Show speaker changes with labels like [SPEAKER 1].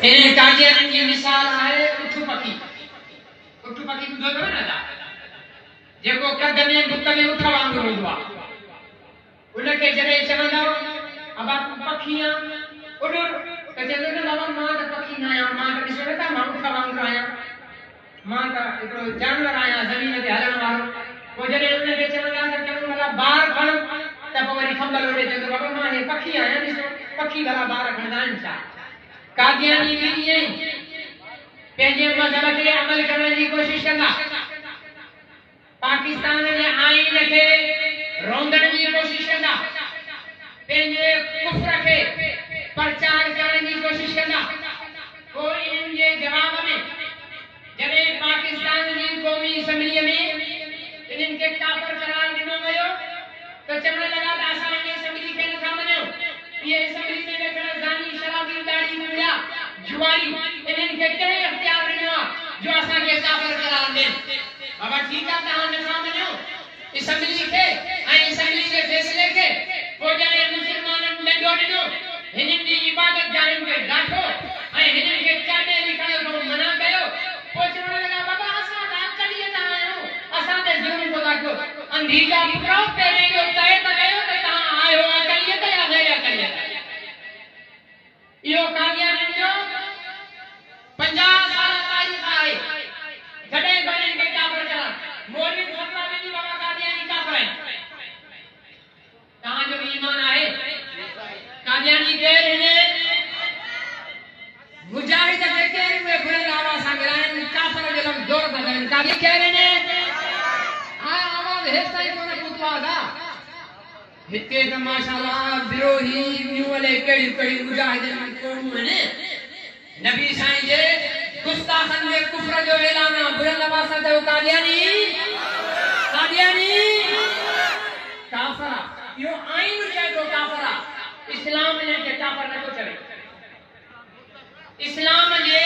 [SPEAKER 1] इन कादियानी की मिसाल है उठ पकी बुधो तो ना दा जेको कद में बुत में उठ वांगुरु हूंदो आहे उनखे जॾहिं चवंदा अबा तूं पखी आहीं उॾ त चवंदो न बाबा मां त पखी न आहियां मां त ॾिसो नथा मां उठ वांगुरु आहियां मां त हिकिड़ो जानवर आहियां ज़मीन ते हलण वारो पोइ जॾहिं उनखे चवंदा त चवण वारा ॿार खण त पोइ वरी खंभल ओॾे चवंदो बाबा मां हे पखी आहियां ॾिसो पखी वारा ॿार खणंदा आहिनि छा कादियानी बि ईअं ई पंहिंजे मज़हब खे अमल करण जी कोशिशि कंदा पाकिस्तान जे आइन खे रोंदण जी कोशिशि कंदा पंहिंजे कुफ्र खे प्रचार करण जी कोशिशि कंदा पोइ इन्हनि जे जवाब में जॾहिं पाकिस्तान जी क़ौमी असम्बलीअ में इन्हनि खे काफ़िर करार ॾिनो वियो त चवण लॻा त असां इन असम्बली खे नथा मञूं ये असम्बली में वेठल ज़ानी शराबी दाढ़ी मुंडिया जुआरी इन्हनि खे कहिड़े इख्तियार ॾिनो आहे जो असांखे काफ़िर करार ॾियनि बाबा ठीकु आहे तव्हां नथा मञो असम्बली खे ऐं असम्बली जे फ़ैसिले खे पोइ जॾहिं मुस्लमाननि ॾंडो ॾिनो हिननि जी इबादत गाहियुनि खे ॾाठो ऐं हिननि खे चाटे लिखण खां मना कयो पोइ चवण लॻा बाबा असां त अकलीअ था आहियूं असां ते ज़ुल्म थो ॾाठो अंधी जा पुटो पहिरें इहो तइ त कयो त तव्हां आहियो अकलीअत या गैर अकलीअत इहो कादियानी जो 50 साल तारीख़ आहे जॾहिं इन्हनि खे काफ़िर करार मौलवी फतवा ॾिनी बाबा कादियानी काफ़िर आहिनि तव्हांजो ईमान आहे कादियानी केरु आहिनि मुजाहिद खे केरु उहे बुलंद आवाज़ सां ॻाल्हाइनि काफ़िर जे लाइ ज़ोर सां ॻाल्हाइनि कादी केरु आहिनि आवाज़ हेसि ताईं कोन पहुतो आहे हिते त माशाअल्लाह बिरोही ॿियूं अलाए कहिड़ियूं कहिड़ियूं मुजाहिदनि जूं क़ौमूं आहिनि नबी साईं जे गुस्ताखनि जे कुफ्र जो ऐलान आहे बुलंद आवाज़ सां चयो कादियानी काफ़िर इहो आइन चए थो काफ़िर इस्लाम इन्हनि खे काफ़िर नथो चवे इस्लाम जे